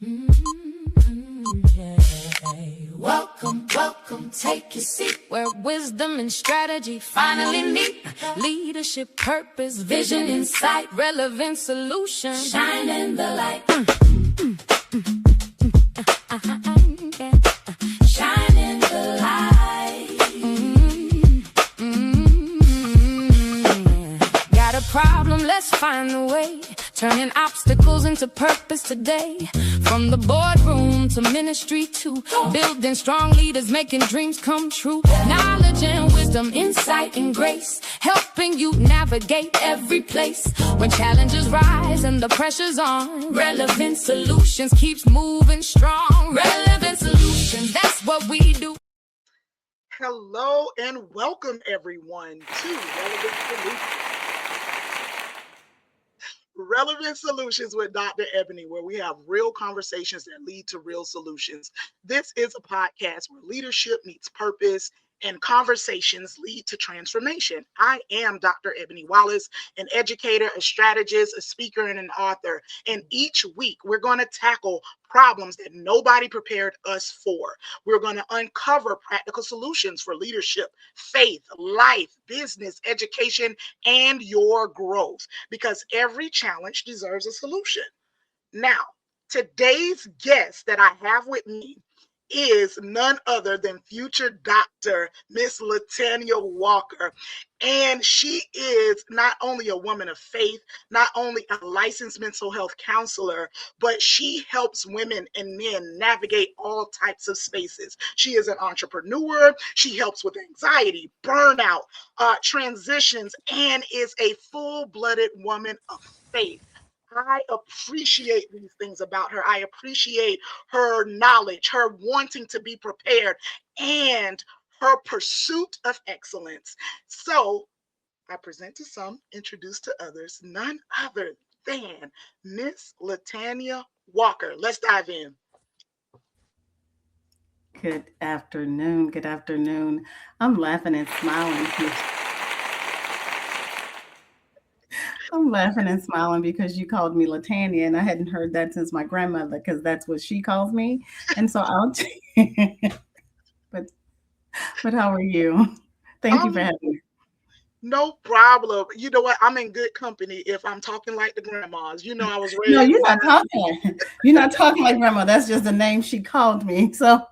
Yeah. Welcome, welcome, take your seat where wisdom and strategy finally meet. Leadership, purpose, vision, insight, relevant solutions. Shine in the light. Yeah. Shine in the light. Got a problem? Let's find the way. Turning obstacles into purpose today. From the boardroom to ministry to building strong leaders, making dreams come true. Knowledge and wisdom, insight and grace, helping you navigate every place. When challenges rise and the pressure's on, relevant solutions keeps moving strong. Relevant solutions, that's what we do. Hello and welcome everyone to Relevant Solutions. Relevant Solutions with Dr. Ebony, where we have real conversations that lead to real solutions. This is a podcast where leadership meets purpose and conversations lead to transformation. I am Dr. Ebony Wallace, an educator, a strategist, a speaker, and an author. And each week we're going to tackle problems that nobody prepared us for. We're going to uncover practical solutions for leadership, faith, life, business, education, and your growth, because every challenge deserves a solution. Now, today's guest that I have with me is none other than future Dr. Miss LaTanya Walker. And she is not only a woman of faith, not only a licensed mental health counselor, but she helps women and men navigate all types of spaces. She is an entrepreneur. She helps with anxiety, burnout, transitions, and is a full-blooded woman of faith. I appreciate these things about her. I appreciate her knowledge, her wanting to be prepared, and her pursuit of excellence. So I present to some, introduce to others, none other than Miss LaTanya Walker. Let's dive in. Good afternoon. Good afternoon. I'm laughing and smiling. I'm laughing and smiling because you called me LaTanya, and I hadn't heard that since my grandmother, because that's what she calls me. And so but how are you? Thank you for having me. No problem. You know what? I'm in good company if I'm talking like the grandmas. You know, I was No, raised. you're not talking like grandma. That's just the name she called me. So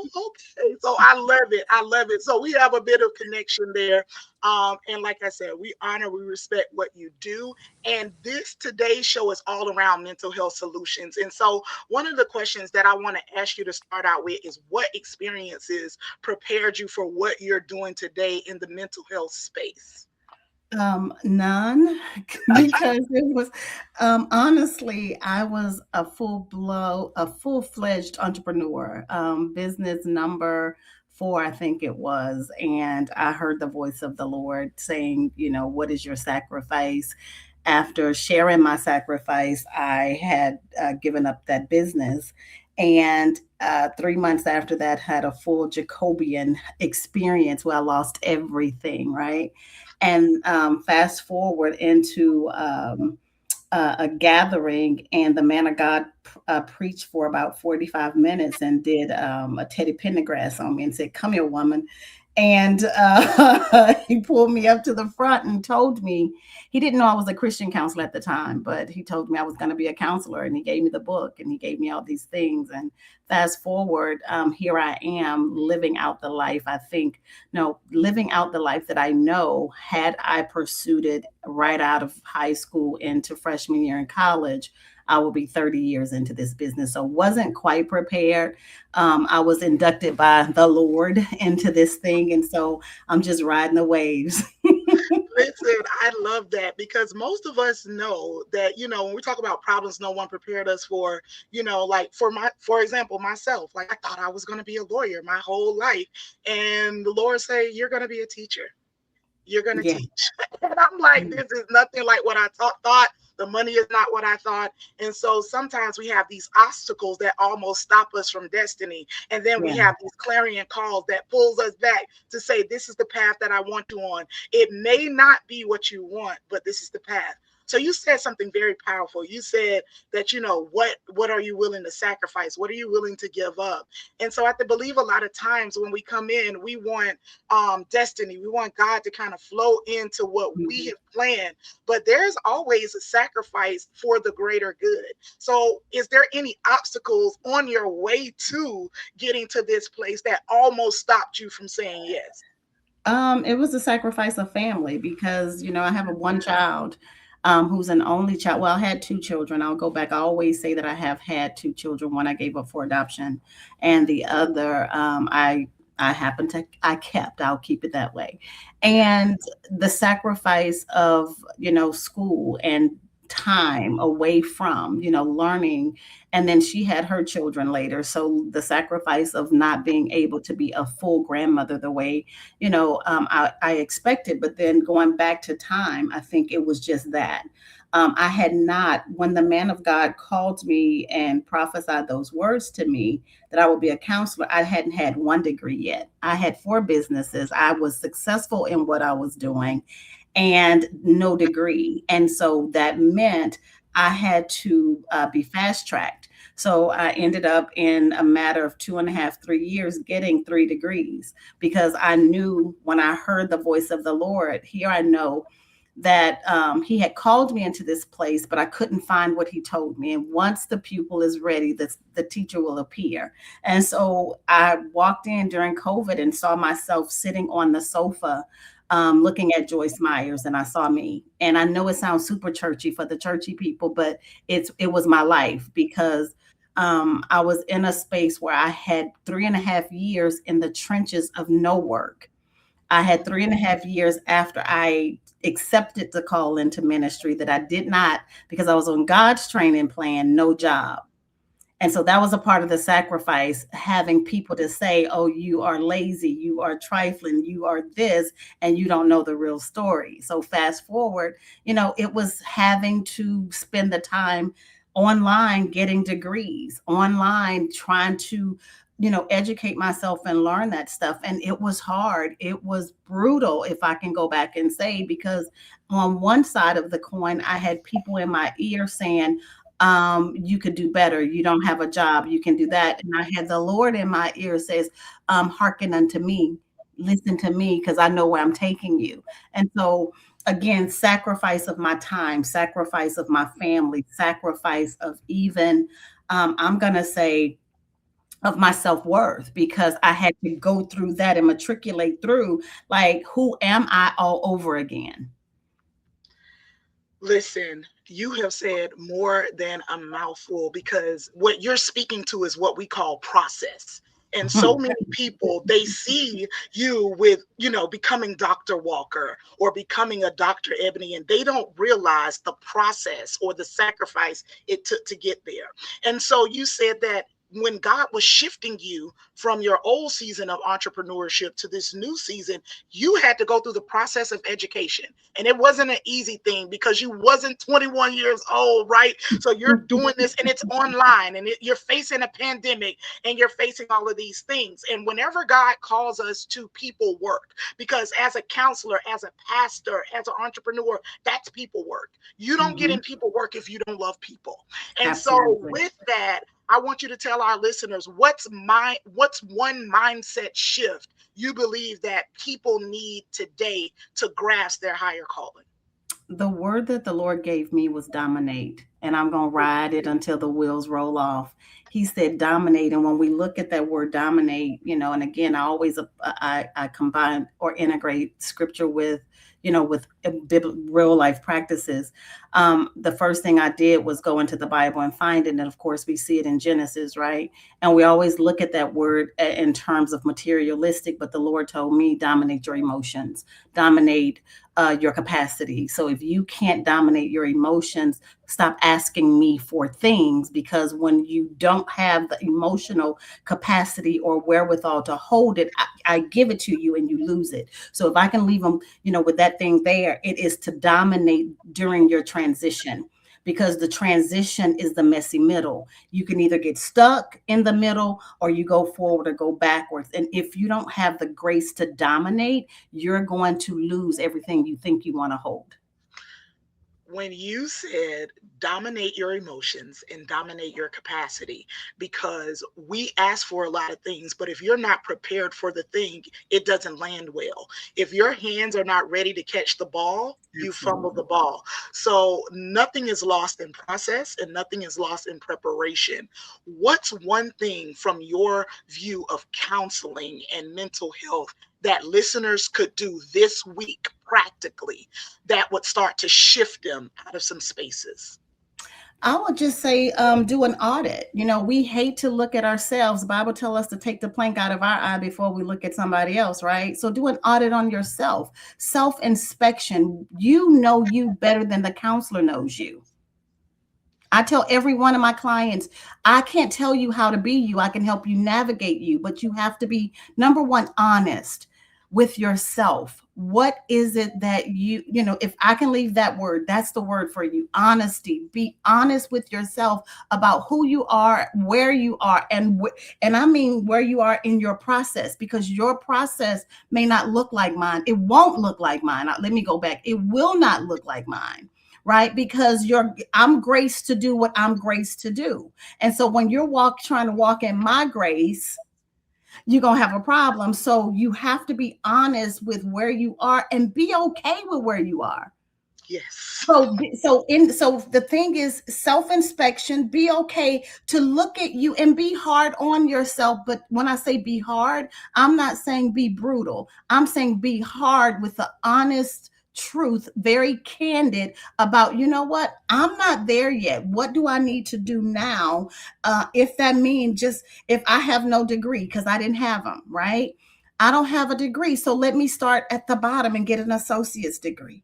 Oh, okay. So I love it. I love it. So we have a bit of connection there. And like I said, we honor, we respect what you do. And this today's show is all around mental health solutions. And so one of the questions that I want to ask you to start out with is, what experiences prepared you for what you're doing today in the mental health space? None, because it was honestly, I was a full-fledged entrepreneur, business number 4, I think it was, and I heard the voice of the Lord saying, what is your sacrifice? After sharing my sacrifice, I had given up that business. And 3 months after that, had a full Jacobian experience where I lost everything, right? And fast forward into a gathering, and the man of God preached for about 45 minutes and did a Teddy Pendergrass on me and said, "Come here, woman." And he pulled me up to the front and told me, he didn't know I was a Christian counselor at the time, but he told me I was going to be a counselor, and he gave me the book and he gave me all these things. And fast forward, here I am living out the life, living out the life that I know, had I pursued it right out of high school into freshman year in college, I will be 30 years into this business. So wasn't quite prepared. I was inducted by the Lord into this thing. And so I'm just riding the waves. Listen, I love that, because most of us know that, when we talk about problems no one prepared us for, like for example, myself, like I thought I was going to be a lawyer my whole life. And the Lord say, you're going to be a teacher. You're going to teach. And I'm like, this is nothing like what I thought. The money is not what I thought. And so sometimes we have these obstacles that almost stop us from destiny. And then we have these clarion calls that pulls us back to say, this is the path that I want to on. It may not be what you want, but this is the path. So you said something very powerful. You said that, what are you willing to sacrifice? What are you willing to give up? And so I believe a lot of times when we come in, we want destiny. We want God to kind of flow into what we have planned, but there's always a sacrifice for the greater good. So is there any obstacles on your way to getting to this place that almost stopped you from saying yes? It was a sacrifice of family because, I have a one child, who's an only child. Well, I had two children. I'll go back. I always say that I have had two children. One I gave up for adoption, and the other, I kept. I'll keep it that way. And the sacrifice of, school and time away from, learning. And then she had her children later. So the sacrifice of not being able to be a full grandmother the way, I expected. But then going back to time, I think it was just that. I had not, when the man of God called me and prophesied those words to me, that I would be a counselor, I hadn't had one degree yet. I had 4 businesses. I was successful in what I was doing and no degree. And so that meant I had to be fast tracked. So I ended up in a matter of 2.5, 3 years getting 3 degrees because I knew when I heard the voice of the Lord, here I know that he had called me into this place, but I couldn't find what he told me. And once the pupil is ready, the teacher will appear. And so I walked in during COVID and saw myself sitting on the sofa looking at Joyce Myers, and I saw me. And I know it sounds super churchy for the churchy people, but it was my life because I was in a space where I had 3.5 years in the trenches of no work. I had 3.5 years after I accepted the call into ministry that I did not, because I was on God's training plan, no job. And so that was a part of the sacrifice, having people to say, oh, you are lazy, you are trifling, you are this, and you don't know the real story. So fast forward, it was having to spend the time online getting degrees, online trying to, educate myself and learn that stuff. And it was hard. It was brutal, if I can go back and say, because on one side of the coin, I had people in my ear saying, you could do better. You don't have a job. You can do that. And I had the Lord in my ear says, hearken unto me, listen to me, because I know where I'm taking you. And so again, sacrifice of my time, sacrifice of my family, sacrifice of even, I'm going to say, of my self-worth, because I had to go through that and matriculate through, like, who am I all over again? Listen, you have said more than a mouthful, because what you're speaking to is what we call process. And so many people, they see you with, becoming Dr. Walker or becoming a Dr. Ebony, and they don't realize the process or the sacrifice it took to get there. And so you said that when God was shifting you from your old season of entrepreneurship to this new season, you had to go through the process of education. And it wasn't an easy thing because you wasn't 21 years old, right? So you're doing this and it's online, and you're facing a pandemic, and you're facing all of these things. And whenever God calls us to people work, because as a counselor, as a pastor, as an entrepreneur, that's people work. You don't get in people work if you don't love people. And Absolutely. so with that, I want you to tell our listeners what's one mindset shift you believe that people need today to grasp their higher calling. The word that the Lord gave me was dominate, and I'm going to ride it until the wheels roll off. He said dominate. And when we look at that word dominate, and again, I combine or integrate scripture with, with real life practices. The first thing I did was go into the Bible and find it. And of course, we see it in Genesis, right? And we always look at that word in terms of materialistic, but the Lord told me dominate your emotions, dominate your capacity. So if you can't dominate your emotions, stop asking me for things, because when you don't have the emotional capacity or wherewithal to hold it, I give it to you and you lose it. So if I can leave them, with that thing there, it is to dominate during your transition, because the transition is the messy middle. You can either get stuck in the middle or you go forward or go backwards. And if you don't have the grace to dominate, you're going to lose everything you think you want to hold. when you said dominate your emotions and dominate your capacity, because we ask for a lot of things, but if you're not prepared for the thing, it doesn't land well. If your hands are not ready to catch the ball, you fumble the ball. So nothing is lost in process and nothing is lost in preparation. What's one thing from your view of counseling and mental health that listeners could do this week practically that would start to shift them out of some spaces? I would just say, do an audit. We hate to look at ourselves. The Bible tells us to take the plank out of our eye before we look at somebody else, right? So do an audit on yourself. Self-inspection. You know you better than the counselor knows you. I tell every one of my clients, I can't tell you how to be you. I can help you navigate you, but you have to be, number one, honest with yourself. What is it that if I can leave that word, that's the word for you. Honesty. Be honest with yourself about who you are, where you are, and I mean where you are in your process, because your process may not look like mine. It won't look like mine. Let me go back. It will not look like mine. Right? Because I'm graced to do what I'm graced to do. And so when you're trying to walk in my grace, you're going to have a problem. So you have to be honest with where you are and be okay with where you are. Yes. So the thing is self-inspection, be okay to look at you and be hard on yourself. But when I say be hard, I'm not saying be brutal. I'm saying be hard with the honest truth, very candid about, what, I'm not there yet. What do I need to do now? If that means just if I have no degree, because I didn't have them, right? I don't have a degree. So let me start at the bottom and get an associate's degree.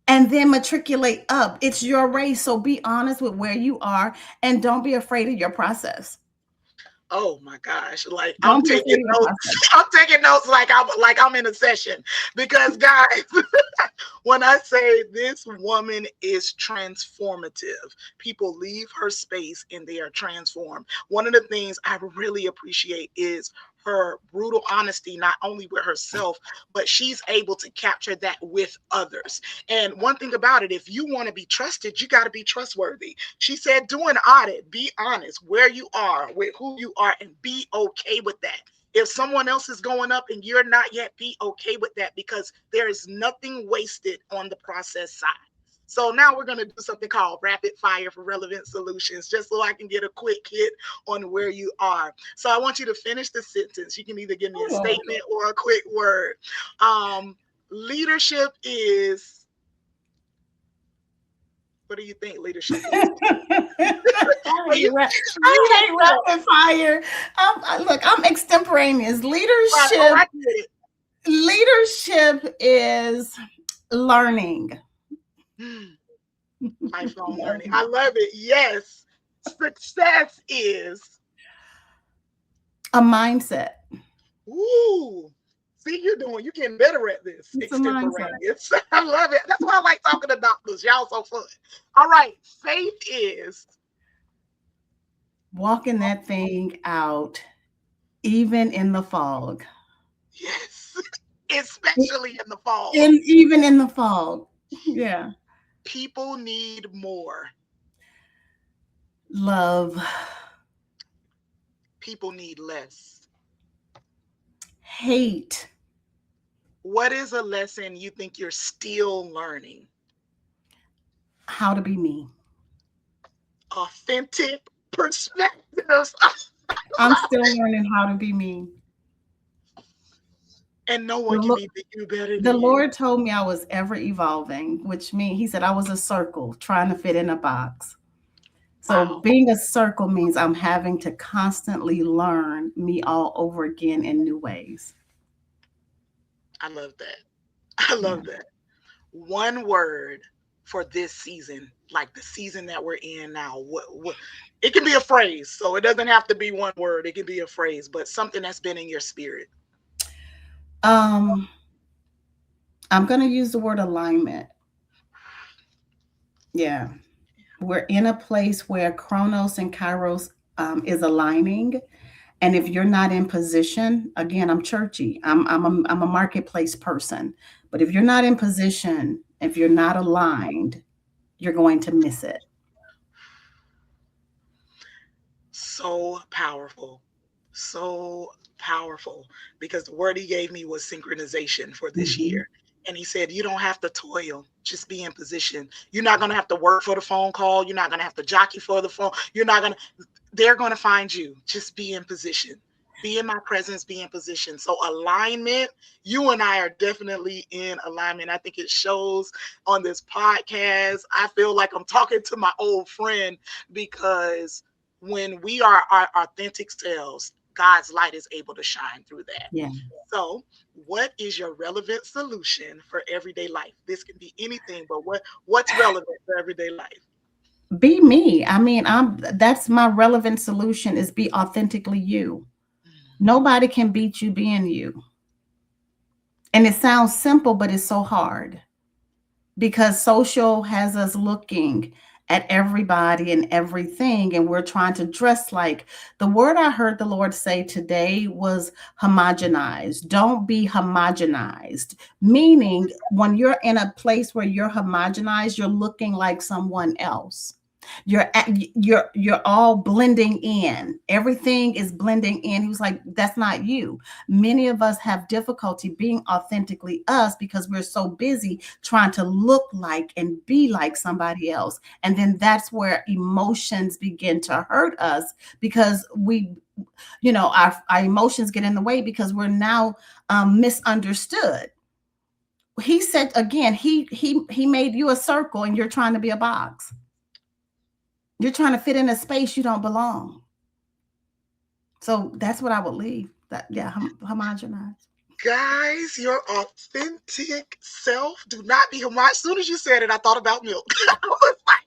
And then matriculate up. It's your race. So be honest with where you are and don't be afraid of your process. Oh my gosh. Like I'm taking notes like I'm in a session, because guys, when I say this woman is transformative, people leave her space and they are transformed. One of the things I really appreciate is her brutal honesty, not only with herself, but she's able to capture that with others. And one thing about it, if you want to be trusted, you got to be trustworthy. She said, do an audit, be honest where you are, with who you are, and be okay with that. If someone else is going up and you're not yet, be okay with that, because there is nothing wasted on the process side. So now we're going to do something called rapid fire for relevant solutions, just so I can get a quick hit on where you are. So I want you to finish the sentence. You can either give me a statement or a quick word. Leadership is, what do you think leadership is? I hate rapid fire. Look, I'm extemporaneous. Leadership is learning. Lifelong learning. I love it. Yes. Success is a mindset. Ooh. See, you're getting better at this. Extemporaneous. I love it. That's why I like talking to doctors. Y'all so fun. All right. Faith is walking that thing out, even in the fog. Yes. Especially in the fog. Even in the fog. Yeah. People need more love. People need less hate. What is a lesson you think you're still learning? How to be me. Authentic perspectives. I'm still learning how to be me. And no one can be you better than the Lord told me I was ever evolving, which means he said I was a circle trying to fit in a box. So being a circle means I'm having to constantly learn me all over again in new ways. I love that. I love that. One word for this season, like the season that we're in now. What it can be a phrase, so it doesn't have to be one word. It can be a phrase, but something that's been in your spirit. I'm going to use the word alignment. Yeah. We're in a place where Chronos and Kairos is aligning. And if you're not in position, again, I'm churchy. I'm a marketplace person. But if you're not in position If you're not aligned, you're going to miss it. So powerful. So powerful. Because the word he gave me was synchronization for this year. And he said, you don't have to toil, just be in position. You're not going to have to work for the phone call. You're not going to have to jockey for the phone. They're going to find you. Just be in position. Be in my presence, be in position. So alignment, you and I are definitely in alignment. I think it shows on this podcast. I feel like I'm talking to my old friend, because when we are our authentic selves, God's light is able to shine through that. Yeah. So what is your relevant solution for everyday life? This can be anything, but what's relevant for everyday life? Be me. I mean, that's my relevant solution, is be authentically you. Nobody can beat you being you. And it sounds simple, but it's so hard, because social has us looking at everybody and everything, and we're trying to dress like. The word I heard the Lord say today was homogenized. Don't be homogenized, meaning when you're in a place where you're homogenized, you're looking like someone else. You're all blending in. Everything is blending in. He was like, that's not you. Many of us have difficulty being authentically us because we're so busy trying to look like and be like somebody else. And then that's where emotions begin to hurt us, because our emotions get in the way because we're now misunderstood. He said, again, he made you a circle and you're trying to be a box. You're trying to fit in a space you don't belong. So that's what I would leave. Homogenized. Guys, your authentic self. Do not be homogenized. As soon as you said it, I thought about milk. I was like,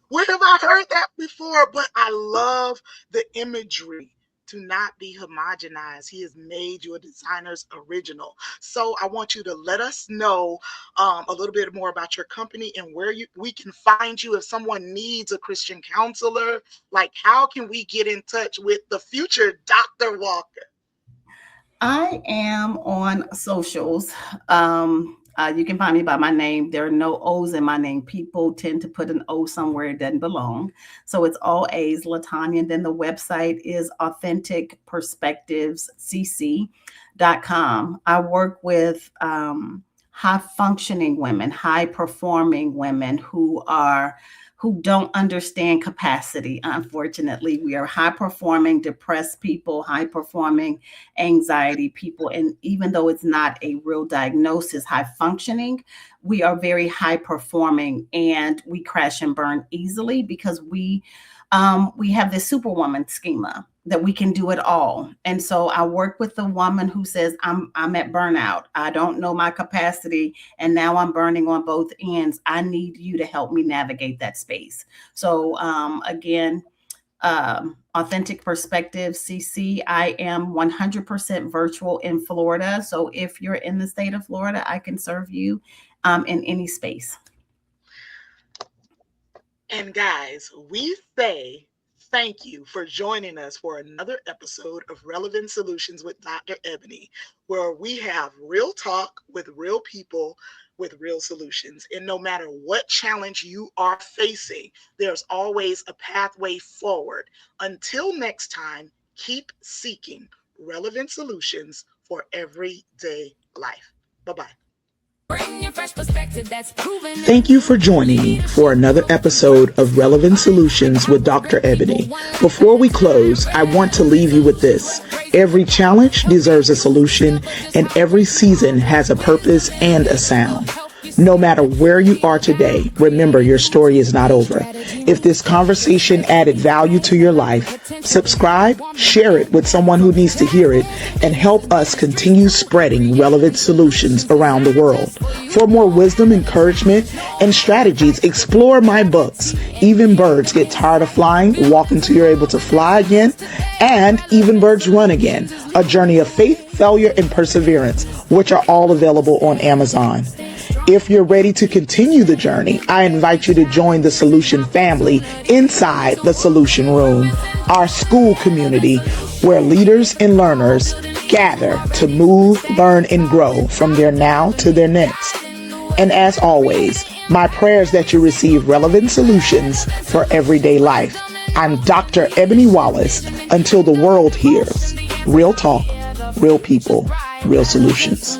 where have I heard that before? But I love the imagery. Do not be homogenized. He has made you a designer's original. So I want you to let us know a little bit more about your company and where we can find you if someone needs a Christian counselor. Like, how can we get in touch with the future Dr. Walker? I am on socials. You can find me by my name. There are no O's in my name. People tend to put an O somewhere it doesn't belong. So it's all A's, LaTanya. And then the website is authenticperspectivescc.com. I work with high functioning women, high performing women who don't understand capacity. Unfortunately, we are high performing, depressed people, high performing anxiety people. And even though it's not a real diagnosis, high functioning, we are very high performing, and we crash and burn easily because we have this superwoman schema that we can do it all. And so I work with the woman who says, I'm at burnout. I don't know my capacity, and now I'm burning on both ends. I need you to help me navigate that space. So again, Authentic Perspective CC. I am 100% virtual in Florida. So if you're in the state of Florida, I can serve you in any space. And guys, we say thank you for joining us for another episode of Relevant Solutions with Dr. Ebony, where we have real talk with real people with real solutions. And no matter what challenge you are facing, there's always a pathway forward. Until next time, keep seeking relevant solutions for everyday life. Bye-bye. Thank you for joining me for another episode of Relevant Solutions with Dr. Ebony. Before we close, I want to leave you with this. Every challenge deserves a solution, and every season has a purpose and a sound. No matter where you are today, remember your story is not over. If this conversation added value to your life, subscribe, share it with someone who needs to hear it, and help us continue spreading relevant solutions around the world. For more wisdom, encouragement, and strategies, explore my books, Even Birds Get Tired of Flying, Walk Until You're Able to Fly Again, and Even Birds Run Again, A Journey of Faith, Failure, and Perseverance, which are all available on Amazon. If you're ready to continue the journey, I invite you to join the Solution family inside the Solution Room, our school community where leaders and learners gather to move, learn, and grow from their now to their next. And as always, my prayer is that you receive relevant solutions for everyday life. I'm Dr. Ebony Wallace. Until the world hears, real talk, real people, real solutions.